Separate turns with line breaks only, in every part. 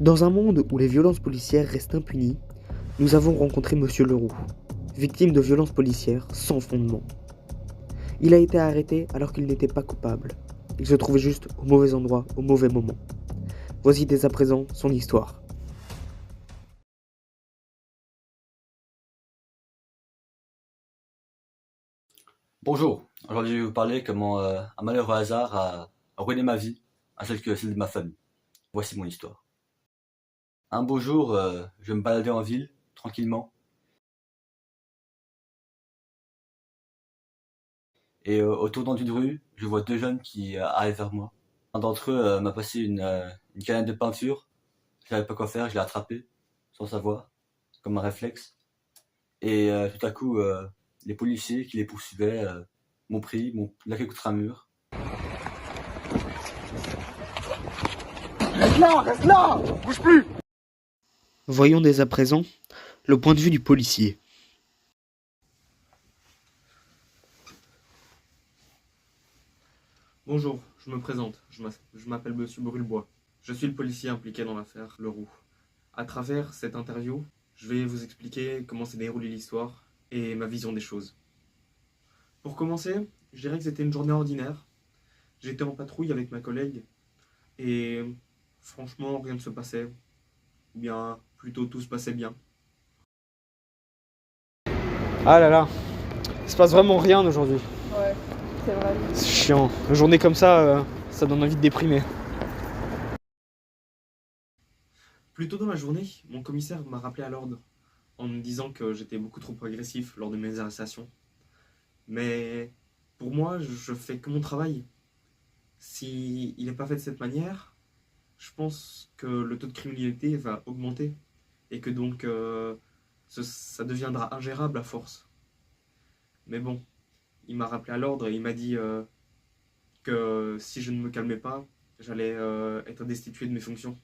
Dans un monde où les violences policières restent impunies, nous avons rencontré Monsieur Leroux, victime de violences policières sans fondement. Il a été arrêté alors qu'il n'était pas coupable. Il se trouvait juste au mauvais endroit, au mauvais moment. Voici dès à présent son histoire.
Bonjour, aujourd'hui je vais vous parler comment un malheureux hasard a ruiné ma vie, ainsi que celle de ma famille. Voici mon histoire. Un beau jour, je me baladais en ville, tranquillement, et au tournant d'une rue, je vois deux jeunes qui arrivent vers moi. Un d'entre eux m'a passé une canette de peinture, je savais pas quoi faire, je l'ai attrapé, sans savoir, comme un réflexe. Et tout à coup, les policiers qui les poursuivaient m'ont pris, m'ont plaqué contre un mur.
Reste là, bouge plus.
Voyons dès à présent le point de vue du policier.
Bonjour, je me présente, je m'appelle Monsieur Brulebois. Je suis le policier impliqué dans l'affaire Leroux. À travers cette interview, je vais vous expliquer comment s'est déroulée l'histoire et ma vision des choses. Pour commencer, je dirais que c'était une journée ordinaire. J'étais en patrouille avec ma collègue et franchement rien ne se passait. Ou bien plutôt tout se passait bien.
Ah là là, il se passe vraiment rien aujourd'hui.
Ouais, c'est vrai.
C'est chiant. Une journée comme ça donne envie de déprimer.
Plus tôt dans la journée, mon commissaire m'a rappelé à l'ordre en me disant que j'étais beaucoup trop agressif lors de mes arrestations. Mais pour moi, je fais que mon travail. Si il n'est pas fait de cette manière, je pense que le taux de criminalité va augmenter et que donc ça deviendra ingérable à force. Mais bon, il m'a rappelé à l'ordre et il m'a dit que si je ne me calmais pas, j'allais être destitué de mes fonctions.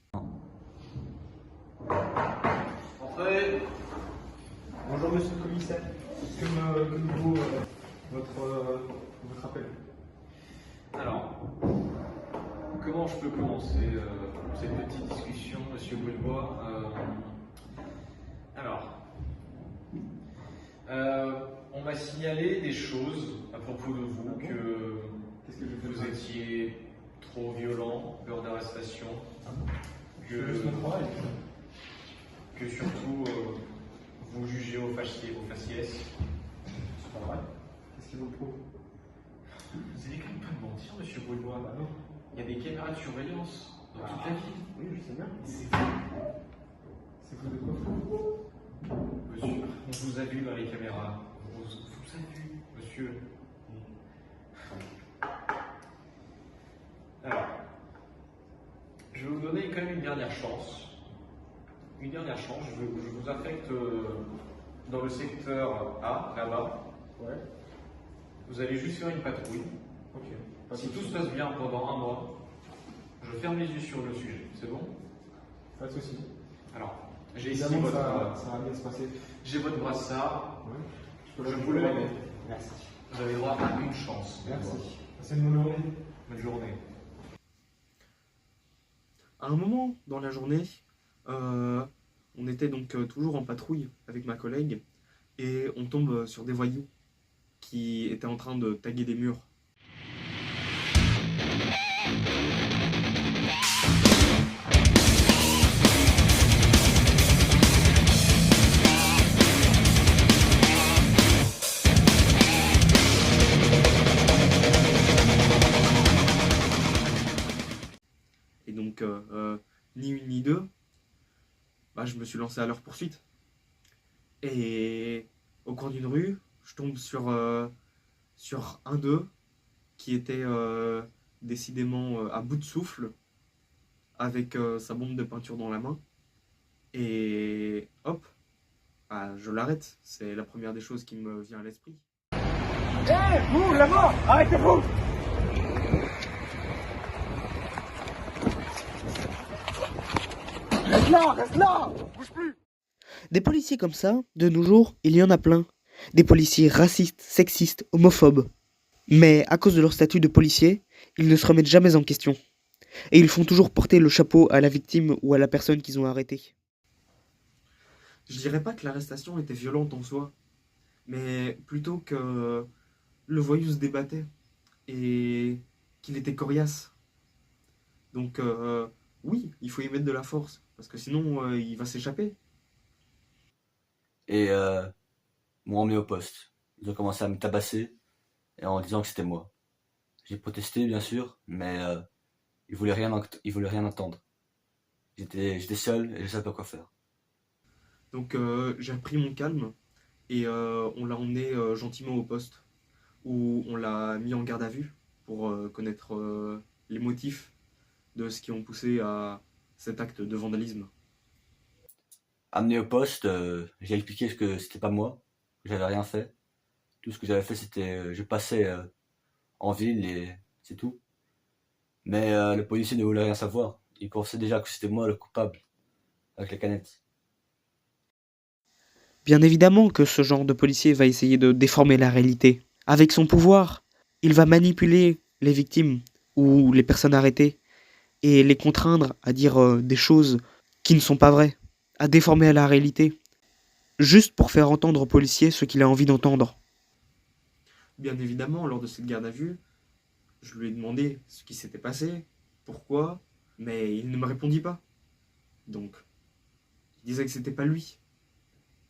Entrez. Bonjour monsieur le commissaire. Que nous vaut votre appel?
Alors, comment je peux commencer cette petite discussion, monsieur Brulebois? On m'a signalé des choses à propos de vous,
Qu'est-ce que je
vous étiez trop violent lors d'arrestation,
Je fais mon travail.
que surtout vous jugez au faciès.
C'est pas vrai. Qu'est-ce qu'il vous prouve?
Vous allez quand même pas me mentir, monsieur Brulebois.
Bah non.
Il y a des caméras de surveillance dans toute la ville.
Oui, je sais bien.
C'est
C'est vous de quoi fou?
Monsieur, on vous a vu dans les caméras. On vous a vu, monsieur. Alors, je vais vous donner quand même une dernière chance. Une dernière chance, je vous affecte dans le secteur A, là-bas.
Ouais.
Vous allez juste faire une patrouille.
Ok.
Si tout se passe bien pendant un mois, je ferme les yeux sur le sujet. C'est bon?
Pas de soucis.
Alors, j'ai ici
Évidemment,
votre,
ça va bien se passer.
j'ai votre brassard.
Ouais.
Je vous le remets.
Merci.
Vous avez droit à une chance.
Merci. Passez une bonne journée.
Bonne journée.
À un moment dans la journée, on était donc toujours en patrouille avec ma collègue et on tombe sur des voyous qui étaient en train de taguer des murs. Et donc, ni une ni deux, bah, je me suis lancé à leur poursuite. Et au coin d'une rue, je tombe sur un d'eux qui était décidément à bout de souffle, avec sa bombe de peinture dans la main. Et hop, bah, je l'arrête. C'est la première des choses qui me vient à l'esprit.
Hé, vous, là-bas, arrêtez-vous. Reste là, bouge plus.
Des policiers comme ça, de nos jours, il y en a plein. Des policiers racistes, sexistes, homophobes. Mais à cause de leur statut de policier, ils ne se remettent jamais en question. et ils font toujours porter le chapeau à la victime ou à la personne qu'ils ont arrêtée.
Je dirais pas que l'arrestation était violente en soi, mais plutôt que le voyou se débattait et qu'il était coriace. Donc oui, il faut y mettre de la force, parce que sinon il va s'échapper.
Et m'ont emmené au poste. Ils ont commencé à me tabasser et en disant que c'était moi. J'ai protesté bien sûr, mais ils voulaient rien entendre. J'étais seul et je savais pas quoi faire.
Donc j'ai repris mon calme et on l'a emmené gentiment au poste, où on l'a mis en garde à vue pour connaître les motifs de ce qui ont poussé à cet acte de vandalisme.
Amené au poste, j'ai expliqué que c'était pas moi, que j'avais rien fait. Tout ce que j'avais fait, c'était je passais en ville et c'est tout. Mais le policier ne voulait rien savoir. Il pensait déjà que c'était moi le coupable avec la canette.
Bien évidemment que ce genre de policier va essayer de déformer la réalité. Avec son pouvoir, il va manipuler les victimes ou les personnes arrêtées et les contraindre à dire des choses qui ne sont pas vraies, à déformer la réalité, juste pour faire entendre au policier ce qu'il a envie d'entendre.
Bien évidemment, lors de cette garde à vue, je lui ai demandé ce qui s'était passé, pourquoi, mais il ne me répondit pas. Donc, il disait que c'était pas lui.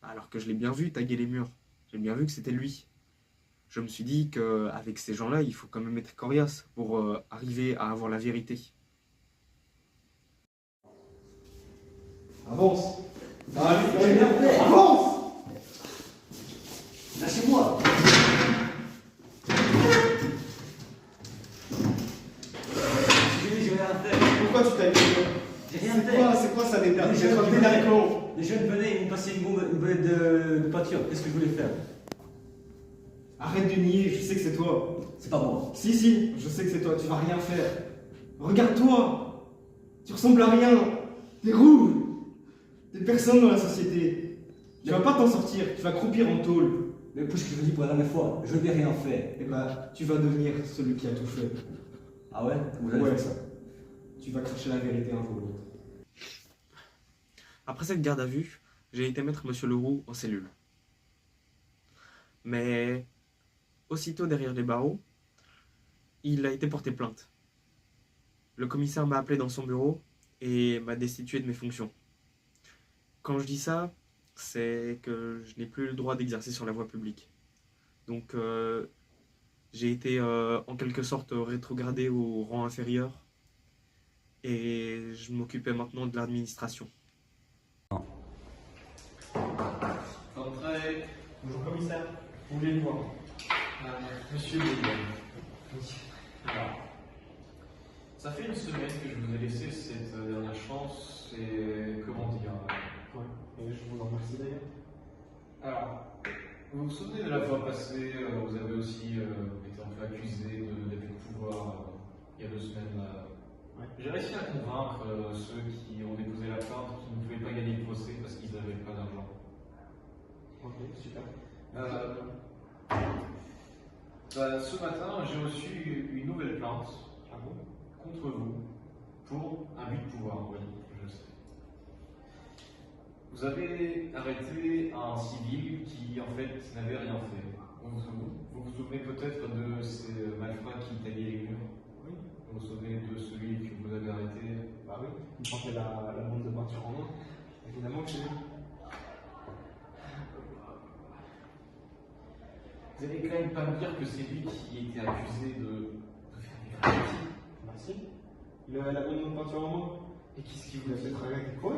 Alors que je l'ai bien vu taguer les murs. J'ai bien vu que c'était lui. Je me suis dit qu'avec ces gens-là, il faut quand même être coriace pour arriver à avoir la vérité.
Avance. Avance.
Lâchez-moi. J'ai rien fait.
Pourquoi tu t'as dit
J'ai rien fait.
C'est quoi ça des
Les jeunes
délinquants?
Les jeunes venaient, ils m'ont passé une bonnette de peinture. Qu'est-ce que je voulais faire?
Arrête de nier, je sais que c'est toi.
C'est pas moi.
Si, je sais que c'est toi, tu vas rien faire. Regarde-toi. Tu ressembles à rien. T'es rouge. T'es personne dans la société. Tu vas pas t'en sortir, tu vas croupir en tôle.
Mais puisque je vous dis pour la dernière fois, je n'ai rien fait.
Et bah, tu vas devenir celui qui a tout fait.
Ah ouais? Vous avez
Ouais,
fait ça?
Tu vas cracher la vérité un jour ou l'autre.
Après cette garde à vue, j'ai été mettre Monsieur Leroux en cellule. Mais aussitôt derrière les barreaux, il a été porté plainte. Le commissaire m'a appelé dans son bureau et m'a destitué de mes fonctions. Quand je dis ça, c'est que je n'ai plus le droit d'exercer sur la voie publique. Donc j'ai été en quelque sorte rétrogradé au rang inférieur et je m'occupais maintenant de l'administration.
Entrez.
Bonjour commissaire, vous voulez le voir?
Monsieur Bouillon. Alors, ça fait une semaine que je vous ai laissé cette dernière chance et comment dire.
Ouais, et je vous en remercie d'ailleurs.
Alors, vous vous souvenez de la fois passée, vous avez aussi été un peu accusé d'abus de pouvoir il y a 2 semaines.
Ouais.
J'ai réussi à convaincre ceux qui ont déposé la plainte qu'ils ne pouvaient pas gagner le procès parce qu'ils n'avaient pas d'argent.
Ok, super.
Ce matin, j'ai reçu une nouvelle plainte
Ah bon?
contre vous pour abus de pouvoir, oui, je sais. Vous avez arrêté un civil qui, en fait, n'avait rien fait. Vous vous souvenez peut-être de ces malfrats qui taillaient les murs?
Oui.
Vous vous souvenez de celui que vous avez arrêté?
Bah oui, il portait la bande de peinture en main. Évidemment que c'est lui.
Vous allez quand même pas me dire que c'est lui qui était accusé de faire des graffitis?
Merci. Il avait la bande de peinture en main.
Et qu'est-ce qui
Il
vous
a
dit?
fait travailler avec quoi?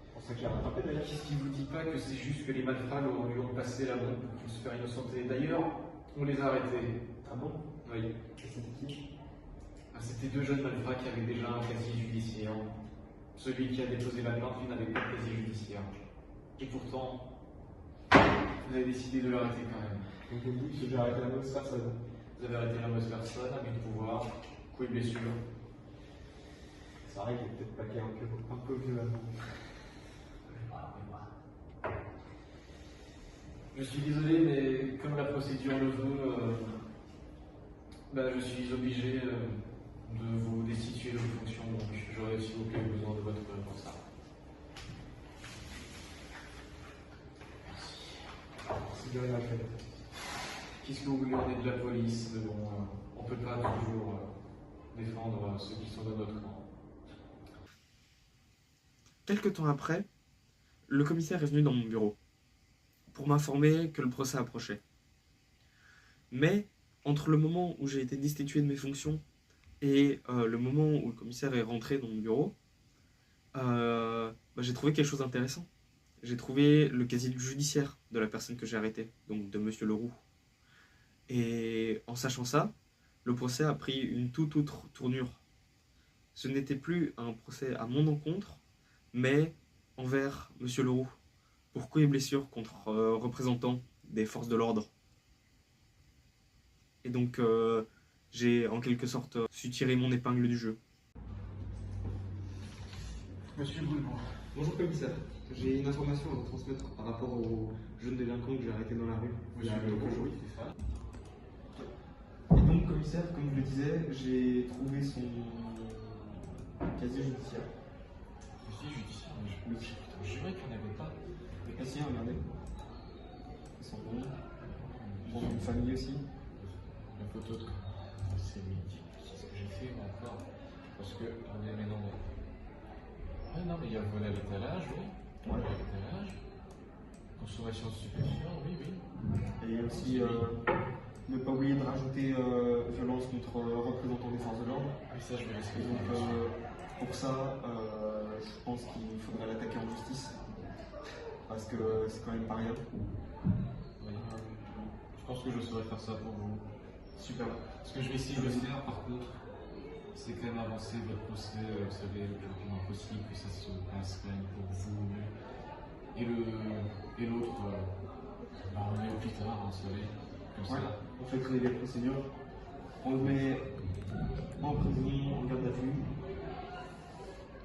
C'est pour ça que j'ai rattrapé d'ailleurs.
Qu'est-ce qui vous dit pas que c'est juste que les malfrats lui ont passé la bombe pour se faire innocenter? D'ailleurs, on les a arrêtés.
Ah bon?
Oui.
Et c'était qui?
Ah, c'était 2 jeunes malfrats qui avaient déjà un casier judiciaire. Celui qui a déposé la plainte, lui, n'avait pas de casier judiciaire. Et pourtant, vous avez décidé de l'arrêter quand même.
Donc vous dites que j'ai arrêté la mauvaise personne.
Vous avez arrêté la mauvaise personne, abus de pouvoir, coup et blessure.
C'est vrai qu'il est peut-être paquet un peu violemment.
Je suis désolé, mais comme la procédure le veut, je suis obligé de vous destituer de vos fonctions, donc j'aurais s'il vous plaît besoin de votre portable.
C'est de rien, Alfred.
Qu'est-ce que vous voulez, on est de la police, mais bon, on ne peut pas toujours défendre ceux qui sont dans notre camp.
Quelque temps après, le commissaire est venu dans mon bureau pour m'informer que le procès approchait. Mais entre le moment où j'ai été destitué de mes fonctions et le moment où le commissaire est rentré dans mon bureau, j'ai trouvé quelque chose d'intéressant. J'ai trouvé le casier judiciaire de la personne que j'ai arrêtée, donc de Monsieur Leroux. Et en sachant ça, le procès a pris une toute autre tournure. Ce n'était plus un procès à mon encontre, mais envers Monsieur Leroux, pour coups et blessures contre représentants des forces de l'ordre. Et donc, j'ai en quelque sorte su tirer mon épingle du jeu.
Monsieur Boulbourg.
Bonjour commissaire, j'ai une information à vous transmettre par rapport au jeune délinquant que j'ai arrêté dans la rue il y a quelques jours.
C'est ça.
Et donc commissaire, comme je le disais, j'ai trouvé son casier judiciaire.
Casier judiciaire, mais je jurais qu'il n'y en avait pas.
Ah si, regardez. Ils sont bons. Bon, une famille aussi.
La photo de c'est mythique, c'est ce que j'ai fait moi, encore. Parce que, attendez, mais non, mais. Ah non, mais il y a le vol à l'étalage, oui. Vol à l'étalage. Consommation de stupéfiants, oui, oui.
Et il y a aussi ne pas oublier de rajouter violence contre représentants des forces de l'ordre.
Oui, ça, je vais laisser.
Et donc pour ça, je pense qu'il faudrait l'attaquer en justice. Parce que c'est quand même pas rien.
Oui. Je pense que je saurais faire ça pour vous.
Super.
Ce que je vais essayer de faire, par contre, c'est quand même avancer votre procès, vous savez, le plus rapidement possible, que ça se passe quand même pour vous. Et l'autre, on est au plus tard, vous savez, comme
Ouais.
ça.
On fait créer les procédures. On le met en prison, en garde à vue.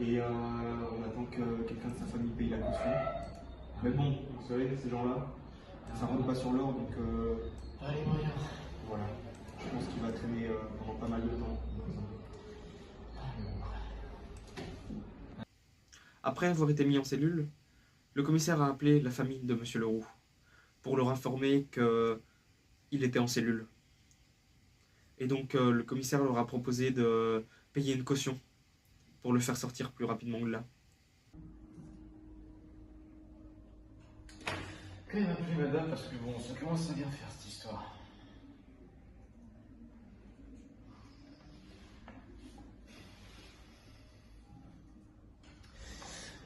Et on attend que quelqu'un de sa famille paye la caution. Mais bon, vous savez, ces gens-là, ça roule pas sur l'or, donc
Ah, les moyens.
voilà. Je pense qu'il va traîner pendant pas mal de temps. Après avoir été mis en cellule, le commissaire a appelé la famille de Monsieur Leroux pour leur informer qu'il était en cellule. Et donc le commissaire leur a proposé de payer une caution pour le faire sortir plus rapidement de là.
Quand même appelé madame, parce que bon, ça commence à bien faire cette histoire.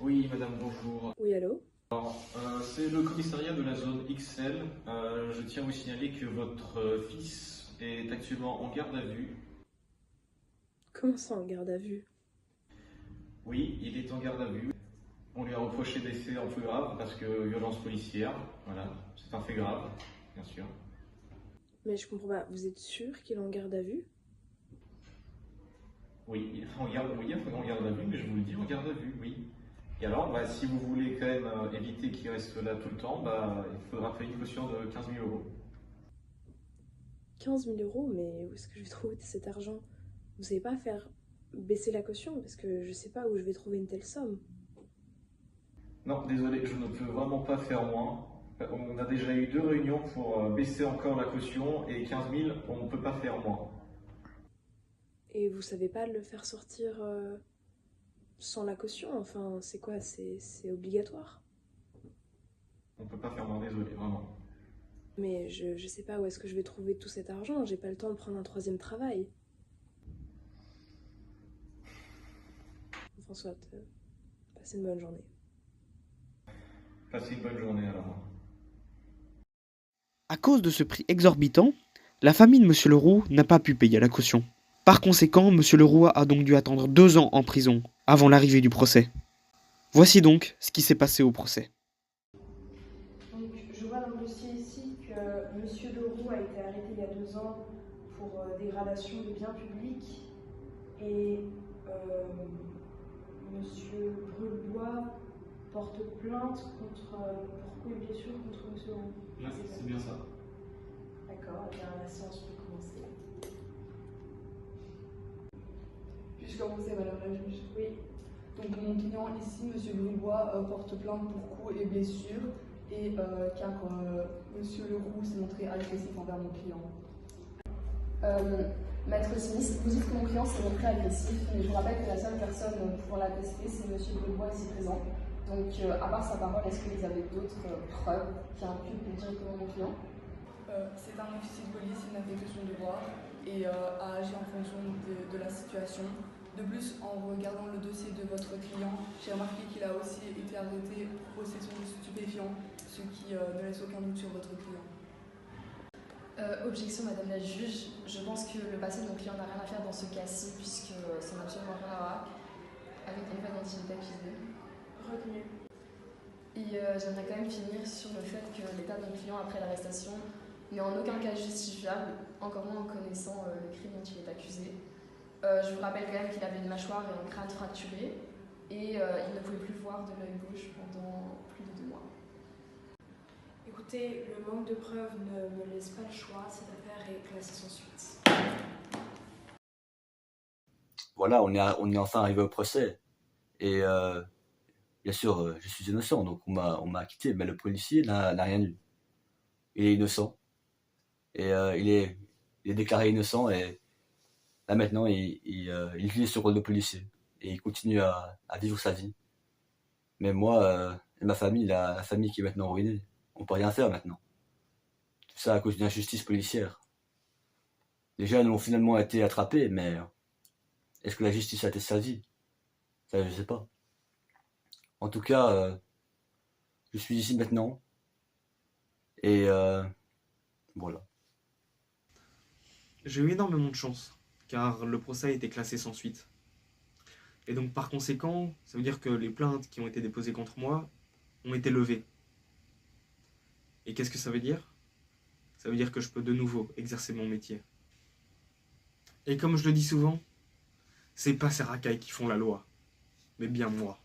Oui, madame, bonjour.
Oui, allô?
C'est le commissariat de la zone XL. Je tiens à vous signaler que votre fils est actuellement en garde à vue.
Comment ça, en garde à vue?
Oui, il est en garde à vue. On lui a reproché des faits un peu graves parce que violence policière, voilà, c'est un fait grave, bien sûr.
Mais je comprends pas, vous êtes sûr qu'il est en garde à vue?
Oui, il est en garde à vue, mais je vous le dis, en garde à vue, oui. Et alors, si vous voulez quand même éviter qu'il reste là tout le temps, il faudra payer une caution de 15 000 €.
15 000 €, mais où est-ce que je vais trouver cet argent? Vous savez pas faire baisser la caution? Parce que je sais pas où je vais trouver une telle somme.
Non, désolé, je ne peux vraiment pas faire moins. On a déjà eu 2 réunions pour baisser encore la caution et 15 000, on ne peut pas faire moins.
Et vous savez pas le faire sortir sans la caution? Enfin, c'est quoi? C'est obligatoire?
On ne peut pas faire moins, désolé, vraiment.
Mais je sais pas où est-ce que je vais trouver tout cet argent. J'ai pas le temps de prendre un 3e travail. Enfin, soit, passez une bonne journée.
Passez une bonne journée alors.
À cause de ce prix exorbitant, la famille de Monsieur Leroux n'a pas pu payer la caution. Par conséquent, Monsieur Leroux a donc dû attendre 2 ans en prison avant l'arrivée du procès. Voici donc ce qui s'est passé au procès.
Donc, je vois dans le dossier ici que M. Leroux a été arrêté il y a 2 ans pour dégradation de biens publics et M. Brulebois porte plainte pour coups et blessures contre M. Leroux.
Ouais, c'est bien ça.
D'accord, eh bien la séance peut commencer.
commencer, madame la juge.
Oui.
Donc mon client ici, monsieur Gribois, porte plainte pour coups et blessures, et car monsieur Leroux s'est montré agressif envers mon client.
Maître Smith, vous dites que mon client s'est montré agressif, mais je vous rappelle que la seule personne pouvant l'attester, c'est monsieur Gribois ici présent. Donc, à part sa parole, est-ce que vous avez d'autres preuves qui impliquent directement mon client?
C'est un officier de police, il n'a fait que son devoir et a agi en fonction de la situation. De plus, en regardant le dossier de votre client, j'ai remarqué qu'il a aussi été arrêté pour possession de stupéfiants, ce qui ne laisse aucun doute sur votre client.
Objection, madame la juge. Je pense que le passé de mon client n'a rien à faire dans ce cas-ci, puisque ça n'a absolument rien à voir avec une fois dont il est accusé.
Retenu.
Et j'aimerais quand même finir sur le fait que l'état de mon client après l'arrestation n'est en aucun cas justifiable, encore moins en connaissant le crime dont il est accusé. Je vous rappelle quand même qu'il avait une mâchoire et un crâne fracturé, et il ne pouvait plus voir de l'œil gauche pendant plus de 2 mois.
Écoutez, le manque de preuves ne me laisse pas le choix, cette affaire est classée sans suite.
Voilà, on est enfin arrivé au procès. Et bien sûr, je suis innocent, donc on m'a acquitté, mais le policier n'a rien eu. Il est innocent. Et il est déclaré innocent, et là maintenant, il utilise ce rôle de policier. Et il continue à vivre sa vie. Mais moi, et ma famille, la famille qui est maintenant ruinée, on peut rien faire maintenant. Tout ça à cause d'une injustice policière. Les jeunes ont finalement été attrapés, mais est-ce que la justice a été servie? Ça, je sais pas. En tout cas, je suis ici maintenant. Et voilà.
J'ai eu énormément de chance, car le procès a été classé sans suite. Et donc par conséquent, ça veut dire que les plaintes qui ont été déposées contre moi ont été levées. Et qu'est-ce que ça veut dire? Ça veut dire que je peux de nouveau exercer mon métier. Et comme je le dis souvent, c'est pas ces racailles qui font la loi, mais bien moi.